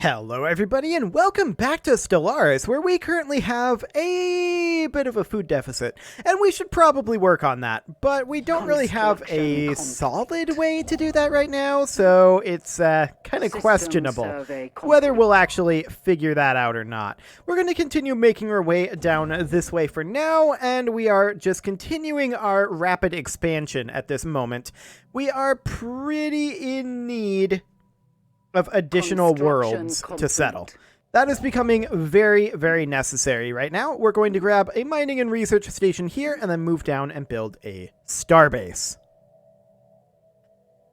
Hello everybody and welcome back to Stellaris, where we currently have a bit of a food deficit, and we should probably work on that, but we don't really have a solid way to do that right now, so it's kind of questionable whether we'll actually figure that out or not. We're going to continue making our way down this way for now, and we are just continuing our rapid expansion at this moment. We are pretty in need of additional worlds to settle. That is becoming very, very necessary right now. We're going to grab a mining and research station here and then move down and build a starbase.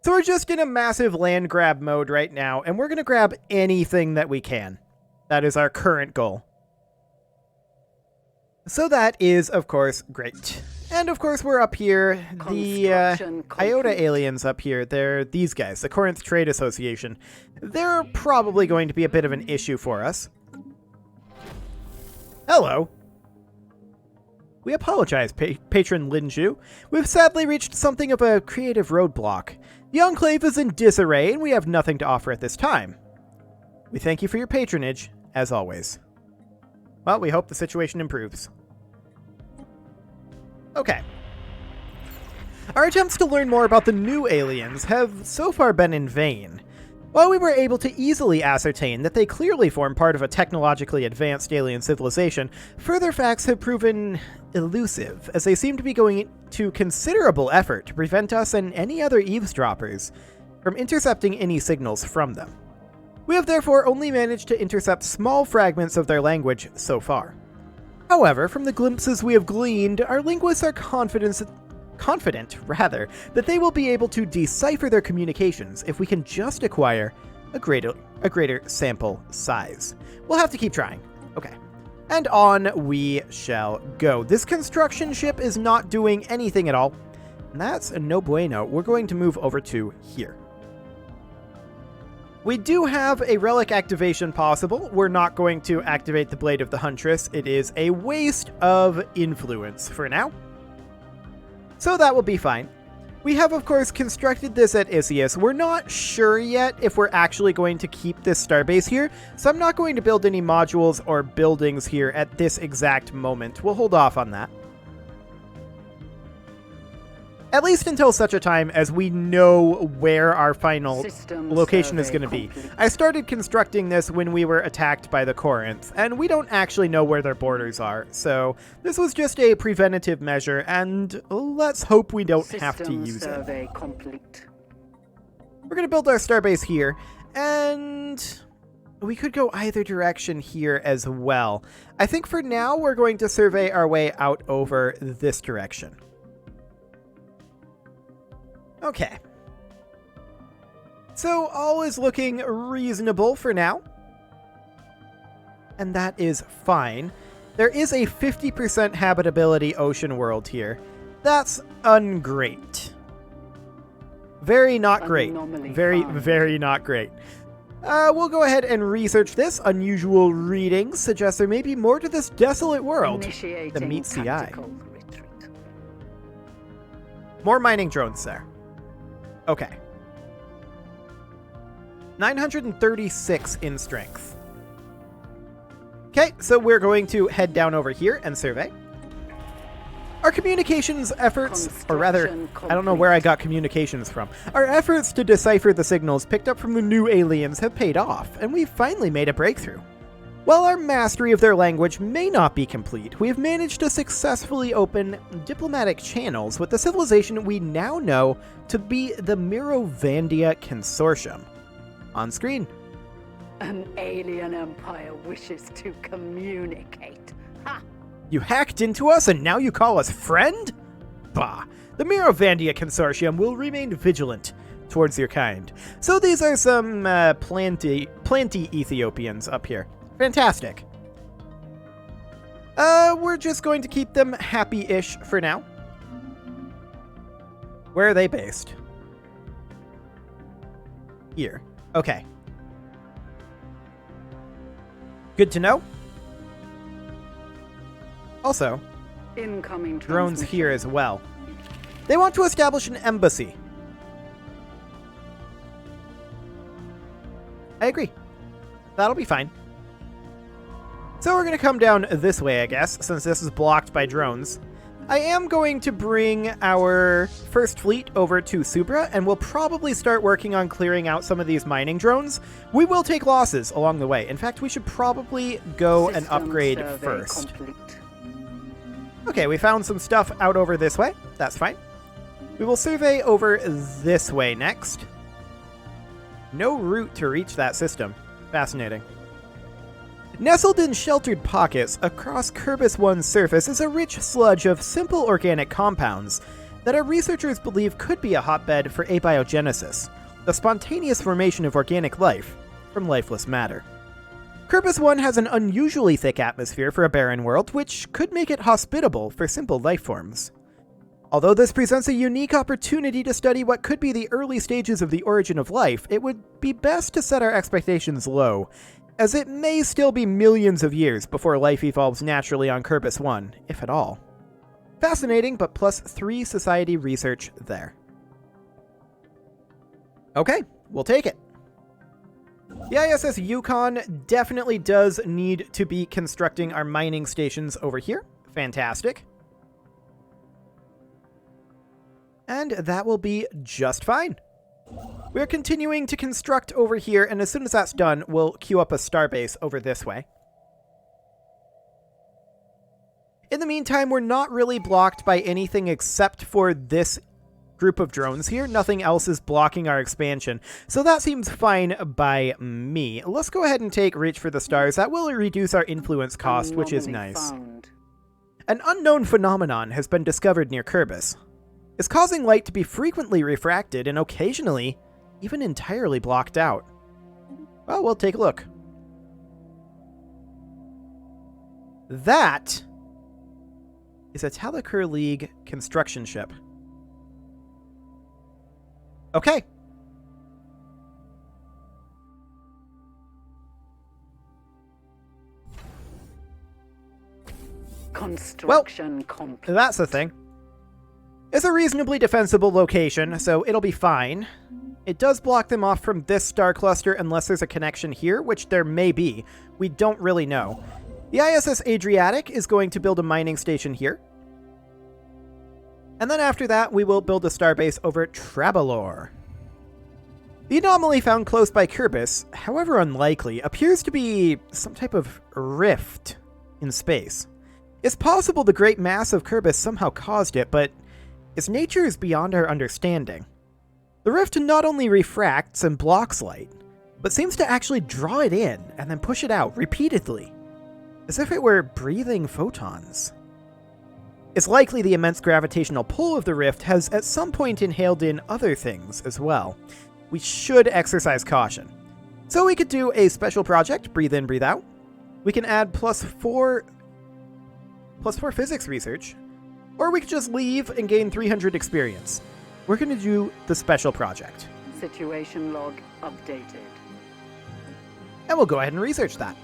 So we're just in a massive land grab mode right now, and we're going to grab anything that we can. That is our current goal. So that is, of course, great. And of course, we're up here. The Iota aliens up here, they're these guys, the Corinth Trade Association. They're probably going to be a bit of an issue for us. Hello. We apologize, Patron Linju. We've sadly reached something of a creative roadblock. The Enclave is in disarray, and we have nothing to offer at this time. We thank you for your patronage, as always. Well, we hope the situation improves. Okay. Our attempts to learn more about the new aliens have so far been in vain. While we were able to easily ascertain that they clearly form part of a technologically advanced alien civilization, further facts have proven elusive, as they seem to be going to considerable effort to prevent us and any other eavesdroppers from intercepting any signals from them. We have therefore only managed to intercept small fragments of their language so far. However, from the glimpses we have gleaned, our linguists are confident that they will be able to decipher their communications if we can just acquire a greater sample size. We'll have to keep trying. Okay. And on we shall go. This construction ship is not doing anything at all, and that's a no bueno. We're going to move over to here. We do have a relic activation possible. We're not going to activate the Blade of the Huntress. It is a waste of influence for now. So that will be fine. We have, of course, constructed this at Isius. We're not sure yet if we're actually going to keep this starbase here, so I'm not going to build any modules or buildings here at this exact moment. We'll hold off on that. At least until such a time as we know where our final location is going to be. I started constructing this when we were attacked by the Corinth, and we don't actually know where their borders are, so this was just a preventative measure, and let's hope we don't have to use it. We're going to build our starbase here, and we could go either direction here as well. I think for now we're going to survey our way out over this direction. Okay. So all is looking reasonable for now. And that is fine. There is a 50% habitability ocean world here. That's ungreat. Very not great. Very not great. We'll go ahead and research this. Unusual readings suggest there may be more to this desolate world than meets the eye. More mining drones there. Okay. 936 in strength. Okay, so we're going to head down over here and survey. Our communications efforts, or rather, I don't know where I got communications from. Our efforts to decipher the signals picked up from the new aliens have paid off, and we've finally made a breakthrough. While our mastery of their language may not be complete, we have managed to successfully open diplomatic channels with the civilization we now know to be the Mirovandia Consortium. On screen. An alien empire wishes to communicate. Ha! You hacked into us and now you call us friend? Bah! The Mirovandia Consortium will remain vigilant towards your kind. So these are some planty Ethiopians up here. Fantastic. We're just going to keep them happy-ish for now. Where are they based? Here. Okay. Good to know. Also, incoming drones here as well. They want to establish an embassy. I agree. That'll be fine. So we're going to come down this way, I guess, since this is blocked by drones. I am going to bring our first fleet over to Subra, and we'll probably start working on clearing out some of these mining drones. We will take losses along the way. In fact, we should probably go and upgrade first. Okay, we found some stuff out over this way. That's fine. We will survey over this way next. No route to reach that system. Fascinating. Nestled in sheltered pockets across Kerbal 1's surface is a rich sludge of simple organic compounds that our researchers believe could be a hotbed for abiogenesis, the spontaneous formation of organic life from lifeless matter. Kerbal 1 has an unusually thick atmosphere for a barren world, which could make it hospitable for simple life forms. Although this presents a unique opportunity to study what could be the early stages of the origin of life, it would be best to set our expectations low, as it may still be millions of years before life evolves naturally on Kerbal 1, if at all. Fascinating, but +3 society research there. Okay, we'll take it. The ISS Yukon definitely does need to be constructing our mining stations over here. Fantastic. And that will be just fine. We're continuing to construct over here, and as soon as that's done, we'll queue up a starbase over this way. In the meantime, we're not really blocked by anything except for this group of drones here. Nothing else is blocking our expansion, so that seems fine by me. Let's go ahead and take Reach for the Stars. That will reduce our influence cost, which is nice. An unknown phenomenon has been discovered near Kerbal. It's causing light to be frequently refracted and occasionally even entirely blocked out. Well, we'll take a look. That is a Talakur League construction ship. Okay. Construction complete. That's the thing. It's a reasonably defensible location, so it'll be fine. It does block them off from this star cluster unless there's a connection here, which there may be. We don't really know. The ISS Adriatic is going to build a mining station here. And then after that, we will build a starbase over Trabalor. The anomaly found close by Kerbal, however unlikely, appears to be some type of rift in space. It's possible the great mass of Kerbal somehow caused it, but its nature is beyond our understanding. The rift not only refracts and blocks light, but seems to actually draw it in and then push it out repeatedly, as if it were breathing photons. It's likely the immense gravitational pull of the rift has at some point inhaled in other things as well. We should exercise caution. So we could do a special project, breathe in, breathe out. We can add +4 physics research, or we could just leave and gain 300 experience. We're going to do the special project. Situation log updated. And we'll go ahead and research that.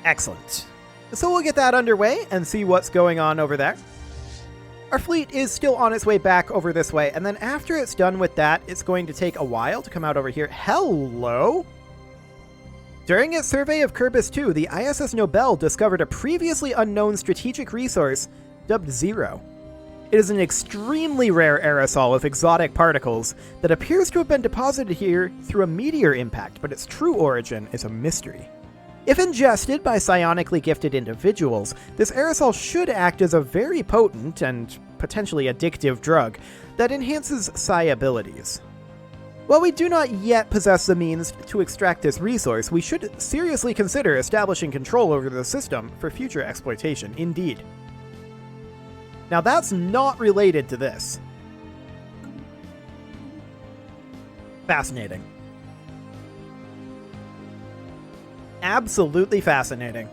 Excellent. So we'll get that underway and see what's going on over there. Our fleet is still on its way back over this way, and then after it's done with that, it's going to take a while to come out over here. Hello? During its survey of Kerbal 2, the ISS Nobel discovered a previously unknown strategic resource dubbed Zero. It is an extremely rare aerosol of exotic particles that appears to have been deposited here through a meteor impact, but its true origin is a mystery. If ingested by psionically gifted individuals, this aerosol should act as a very potent and potentially addictive drug that enhances psi abilities. While we do not yet possess the means to extract this resource, we should seriously consider establishing control over the system for future exploitation, indeed. Now that's not related to this. Fascinating. Absolutely fascinating.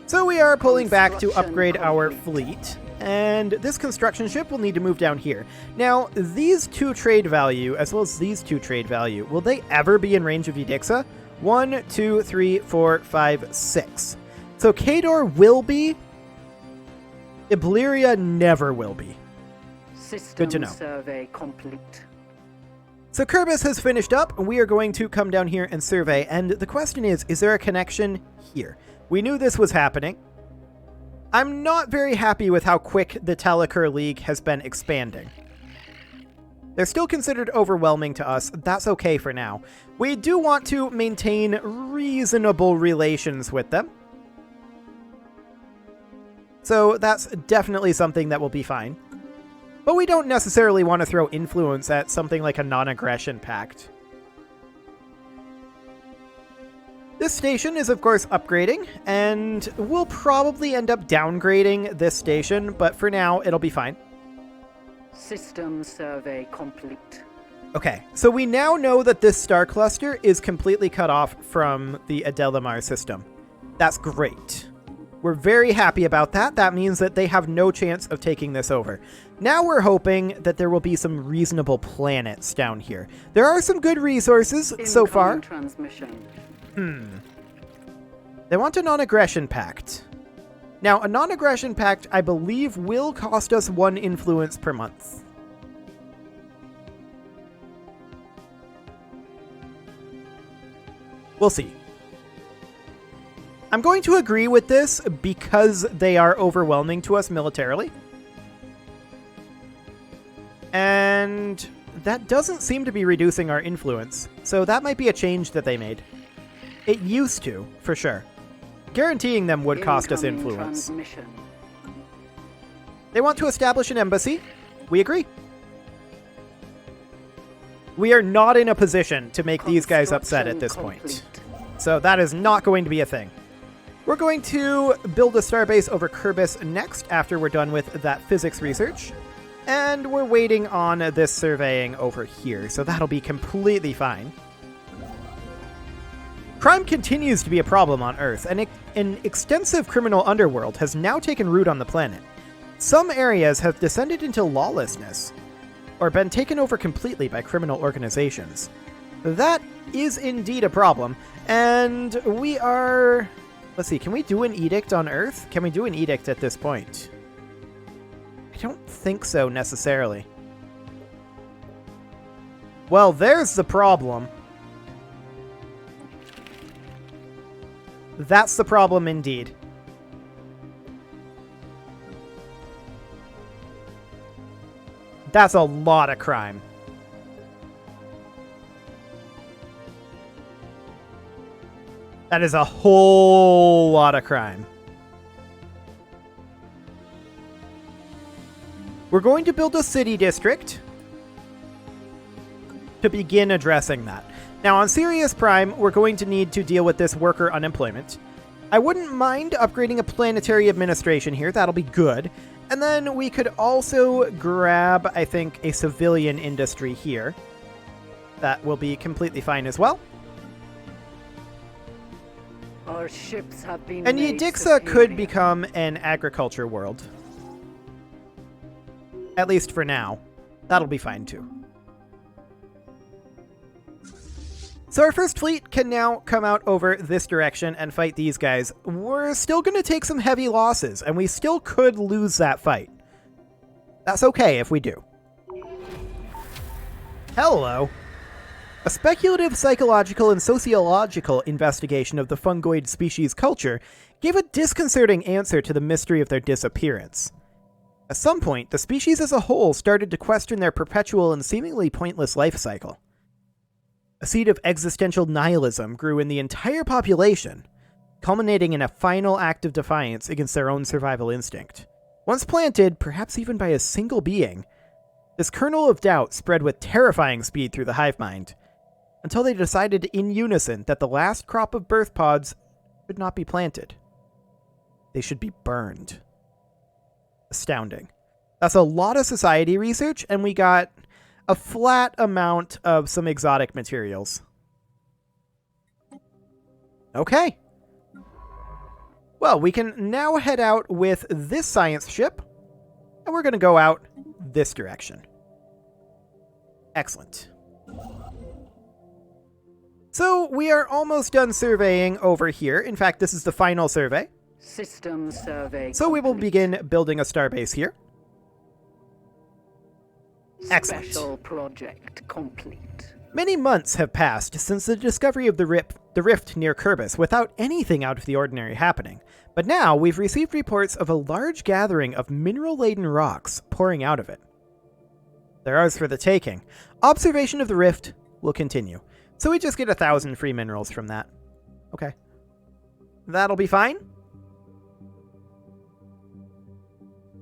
So we are pulling back to upgrade our fleet, and this construction ship will need to move down here. Now, these two trade value, as well as these two trade value, will they ever be in range of Eudixa? 1, 2, 3, 4, 5, 6. So Cador will be. Ibleria never will be. System Good to know. survey complete. So Kerbal has finished up, and we are going to come down here and survey, and the question is there a connection here? We knew this was happening. I'm not very happy with how quick the Telecur League has been expanding. They're still considered overwhelming to us. That's okay for now. We do want to maintain reasonable relations with them. So that's definitely something that will be fine. But we don't necessarily want to throw influence at something like a non-aggression pact. This station is, of course, upgrading, and we'll probably end up downgrading this station, but for now, it'll be fine. System survey complete. Okay, so we now know that this star cluster is completely cut off from the Adelamar system. That's great. We're very happy about that. That means that they have no chance of taking this over. Now we're hoping that there will be some reasonable planets down here. There are some good resources so far. Transmission. They want a non-aggression pact. Now, a non-aggression pact, I believe, will cost us 1 influence per month. We'll see. I'm going to agree with this because they are overwhelming to us militarily. And that doesn't seem to be reducing our influence, so that might be a change that they made. It used to, for sure. Guaranteeing them would cost us influence. They want to establish an embassy. We agree. We are not in a position to make these guys upset at this point. So that is not going to be a thing. We're going to build a starbase over Kerbal next after we're done with that physics research. And we're waiting on this surveying over here, so that'll be completely fine. Crime continues to be a problem on Earth, and an extensive criminal underworld has now taken root on the planet. Some areas have descended into lawlessness, or been taken over completely by criminal organizations. That is indeed a problem, and we are... Let's see, can we do an edict on Earth? Can we do an edict at this point? I don't think so, necessarily. Well, there's the problem. That's the problem indeed. That's a lot of crime. That is a whole lot of crime. We're going to build a city district to begin addressing that. Now, on Sirius Prime, we're going to need to deal with this worker unemployment. I wouldn't mind upgrading a planetary administration here. That'll be good. And then we could also grab, I think, a civilian industry here. That will be completely fine as well. Our ships have been and made Yedixa superior. could become an agriculture world. At least for now. That'll be fine too. So our first fleet can now come out over this direction and fight these guys. We're still going to take some heavy losses, and we still could lose that fight. That's okay if we do. Hello. A speculative psychological and sociological investigation of the fungoid species culture gave a disconcerting answer to the mystery of their disappearance. At some point, the species as a whole started to question their perpetual and seemingly pointless life cycle. A seed of existential nihilism grew in the entire population, culminating in a final act of defiance against their own survival instinct. Once planted, perhaps even by a single being, this kernel of doubt spread with terrifying speed through the hive mind, until they decided in unison that the last crop of birth pods should not be planted. They should be burned. Astounding. That's a lot of society research, and we got a flat amount of some exotic materials. Okay. Well, we can now head out with this science ship, and we're going to go out this direction. Excellent. So we are almost done surveying over here. In fact, this is the final survey. System survey So we will complete. begin building a starbase here. Excellent. Special project complete. Many months have passed since the discovery of the rift near Kerbal without anything out of the ordinary happening. But now we've received reports of a large gathering of mineral-laden rocks pouring out of it. They're ours for the taking. Observation of the rift will continue. So we just get 1,000 free minerals from that. Okay. That'll be fine.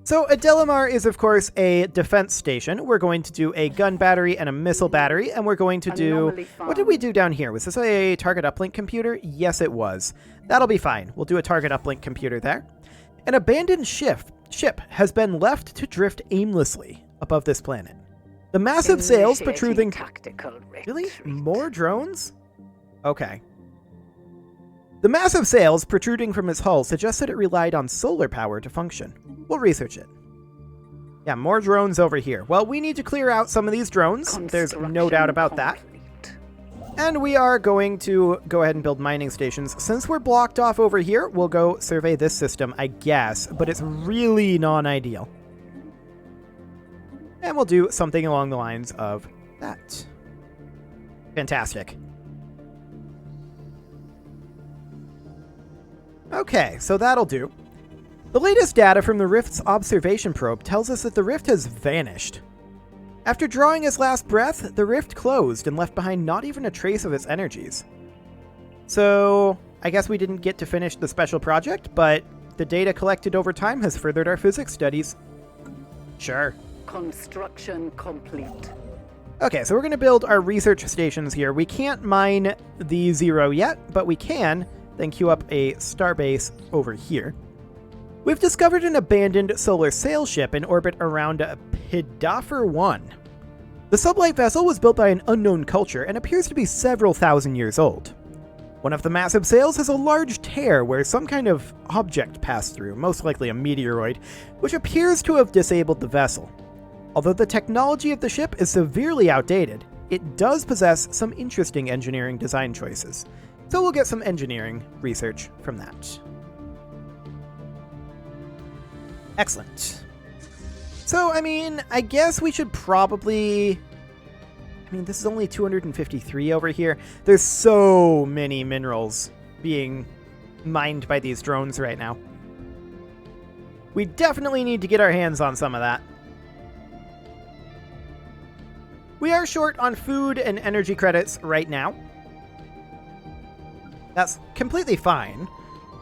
So Adelamar is, of course, a defense station. We're going to do a gun battery and a missile battery, and we're going to do... What did we do down here? Was this a target uplink computer? Yes, it was. That'll be fine. We'll do a target uplink computer there. An abandoned ship has been left to drift aimlessly above this planet. The massive sails protruding... Really? More drones? Okay. The massive sails protruding from its hull suggest that it relied on solar power to function. We'll research it. Yeah, more drones over here. Well, we need to clear out some of these drones. There's no doubt about that. And we are going to go ahead and build mining stations. Since we're blocked off over here, we'll go survey this system, I guess. But it's really non-ideal. And we'll do something along the lines of that. Fantastic. Okay, so that'll do. The latest data from the Rift's observation probe tells us that the Rift has vanished. After drawing his last breath, the Rift closed and left behind not even a trace of its energies. So, I guess we didn't get to finish the special project, but the data collected over time has furthered our physics studies. Sure. Construction complete. Okay, so we're going to build our research stations here. We can't mine the Zero yet, but we can then queue up a starbase over here. We've discovered an abandoned solar sail ship in orbit around Pidafer 1. The sublight vessel was built by an unknown culture and appears to be several thousand years old. One of the massive sails has a large tear where some kind of object passed through, most likely a meteoroid, which appears to have disabled the vessel. Although the technology of the ship is severely outdated, it does possess some interesting engineering design choices. So we'll get some engineering research from that. Excellent. So, I mean, I guess we should probably... I mean, this is only 253 over here. There's so many minerals being mined by these drones right now. We definitely need to get our hands on some of that. We are short on food and energy credits right now. That's completely fine.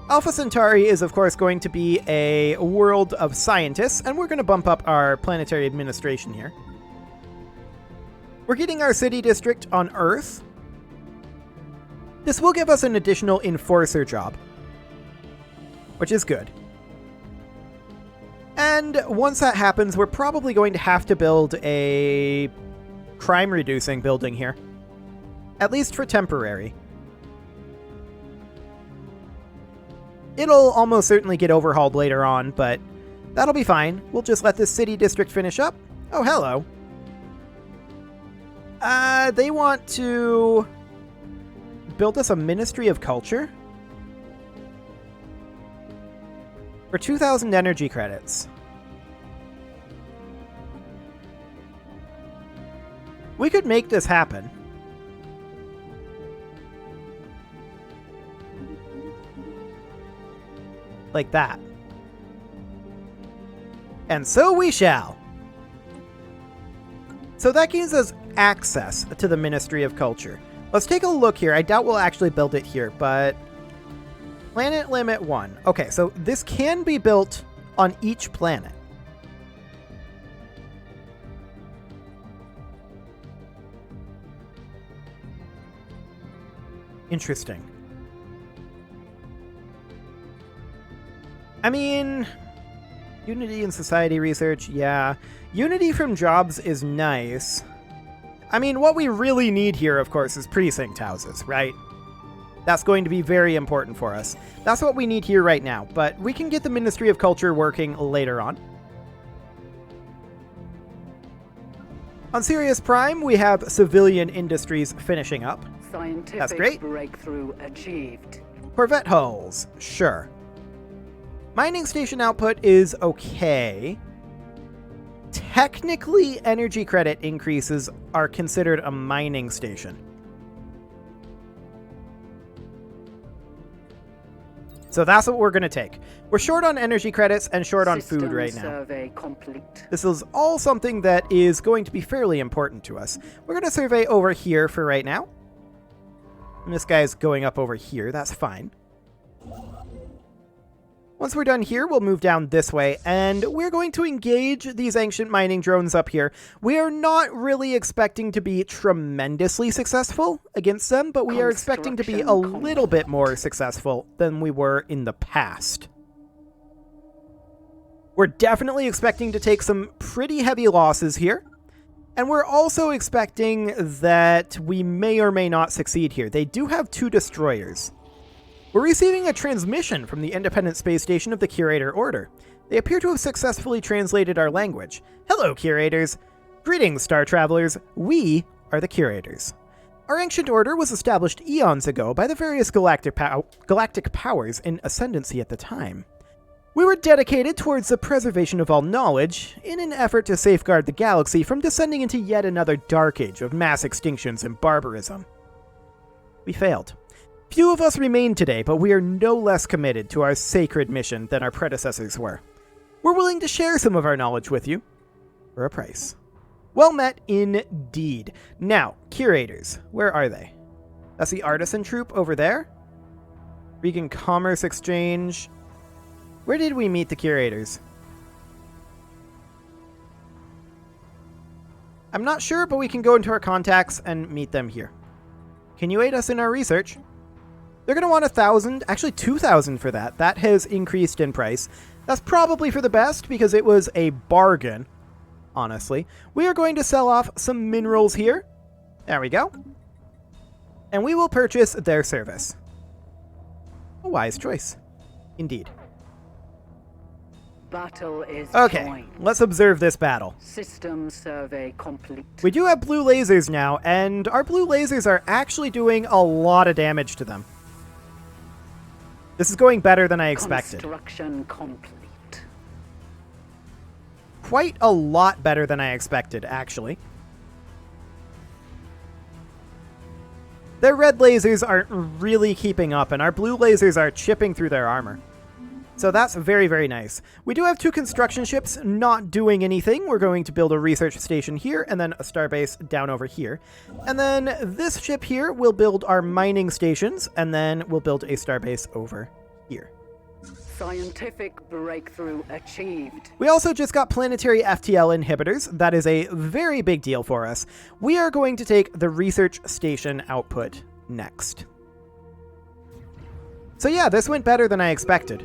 Alpha Centauri is, of course, going to be a world of scientists, and we're going to bump up our planetary administration here. We're getting our city district on Earth. This will give us an additional enforcer job, which is good. And once that happens, we're probably going to have to build a crime-reducing building here, at least for temporary. It'll almost certainly get overhauled later on, but that'll be fine. We'll just let this city district finish up. Oh, hello. They want to build us a Ministry of Culture for 2,000 energy credits. We could make this happen. Like that. And so we shall. So that gives us access to the Ministry of Culture. Let's take a look here. I doubt we'll actually build it here, but... Planet Limit 1. Okay, so this can be built on each planet. Interesting. I mean, Unity and Society Research, yeah. Unity from jobs is nice. I mean, what we really need here, of course, is precinct houses, right? That's going to be very important for us. That's what we need here right now, but we can get the Ministry of Culture working later on. On Sirius Prime, we have civilian industries finishing up. Scientific That's great. Breakthrough achieved. Corvette hulls, sure. Mining station output is okay. technically energy credit increases are considered a mining station. So that's what we're going to take. We're short on energy credits and short on food right now. Survey complete. This is all something that is going to be fairly important to us. We're going to survey over here for right now. And this guy's going up over here. That's fine. Once we're done here, we'll move down this way, and we're going to engage these ancient mining drones up here. We are not really expecting to be tremendously successful against them, but we are expecting to be a little bit more successful than we were in the past. We're definitely expecting to take some pretty heavy losses here, and we're also expecting that we may or may not succeed here. They do have 2 destroyers. We're receiving a transmission from the independent space station of the Curator Order. They appear to have successfully translated our language. Hello, Curators! Greetings, Star Travelers. We are the Curators. Our ancient order was established eons ago by the various galactic powers in ascendancy at the time. We were dedicated towards the preservation of all knowledge, in an effort to safeguard the galaxy from descending into yet another dark age of mass extinctions and barbarism. We failed. Few of us remain today, but we are no less committed to our sacred mission than our predecessors were. We're willing to share some of our knowledge with you, for a price. Well met indeed. Now, Curators, where are they? That's the Artisan Troop over there. Regan Commerce Exchange. Where did we meet the Curators? I'm not sure, but we can go into our contacts and meet them here. Can you aid us in our research? They're going to want 1,000, actually 2,000 for that. That has increased in price. That's probably for the best because it was a bargain, honestly. We are going to sell off some minerals here. There we go. And we will purchase their service. A wise choice. Indeed. Battle is Okay, joined. let's observe this battle. System survey complete. We do have blue lasers now, and our blue lasers are actually doing a lot of damage to them. This is going better than I expected. Construction complete. Quite a lot better than I expected, actually. Their red lasers aren't really keeping up, and our blue lasers are chipping through their armor. So that's very, very nice. We do have 2 construction ships not doing anything. We're going to build a research station here, and then a starbase down over here. And then this ship here will build our mining stations, and then we'll build a starbase over here. Scientific breakthrough achieved. We also just got planetary FTL inhibitors. That is a very big deal for us. We are going to take the research station output next. So yeah, this went better than I expected.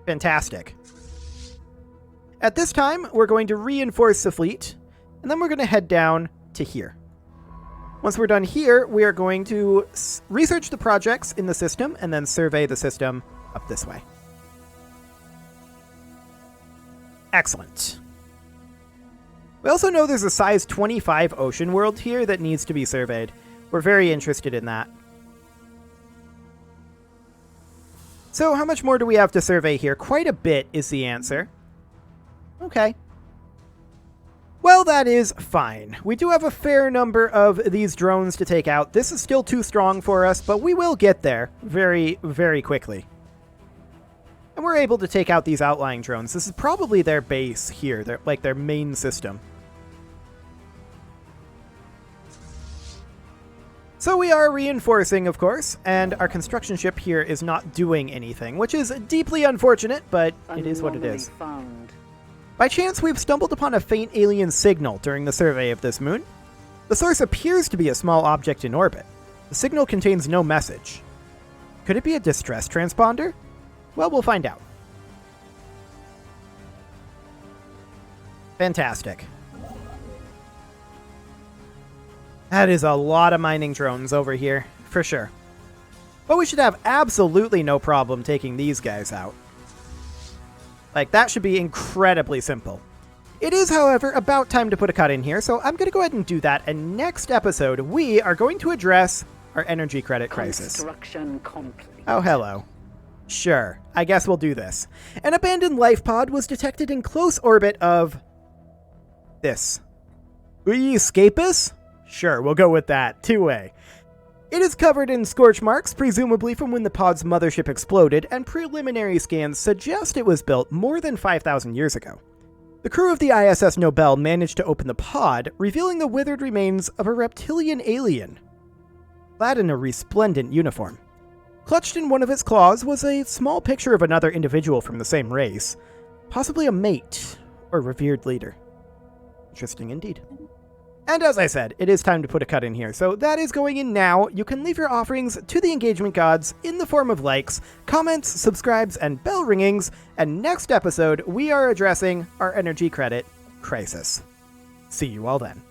Fantastic. At this time, we're going to reinforce the fleet, and then we're going to head down to here. Once we're done here, we are going to research the projects in the system and then survey the system up this way. Excellent. We also know there's a size 25 ocean world here that needs to be surveyed. We're very interested in that. So how much more do we have to survey here? Quite a bit is the answer. Okay. Well, that is fine. We do have a fair number of these drones to take out. This is still too strong for us, but we will get there very, very quickly. And we're able to take out these outlying drones. This is probably their base here, their main system. So we are reinforcing, of course, and our construction ship here is not doing anything, which is deeply unfortunate, but it is what it is. Found. By chance, we've stumbled upon a faint alien signal during the survey of this moon. The source appears to be a small object in orbit. The signal contains no message. Could it be a distress transponder? Well, we'll find out. Fantastic. That is a lot of mining drones over here, for sure. But we should have absolutely no problem taking these guys out. Like, that should be incredibly simple. It is, however, about time to put a cut in here, so I'm going to go ahead and do that, and next episode, we are going to address our energy credit crisis. Construction complete. Oh, hello. Sure, I guess we'll do this. An abandoned life pod was detected in close orbit of This. Escapus? Sure, we'll go with that. 2A. It is covered in scorch marks, presumably from when the pod's mothership exploded, and preliminary scans suggest it was built more than 5,000 years ago. The crew of the ISS Nobel managed to open the pod, revealing the withered remains of a reptilian alien, clad in a resplendent uniform. Clutched in one of its claws was a small picture of another individual from the same race, possibly a mate or revered leader. Interesting indeed. And as I said, it is time to put a cut in here, so that is going in now. You can leave your offerings to the engagement gods in the form of likes, comments, subscribes, and bell ringings, and next episode we are addressing our energy credit crisis. See you all then.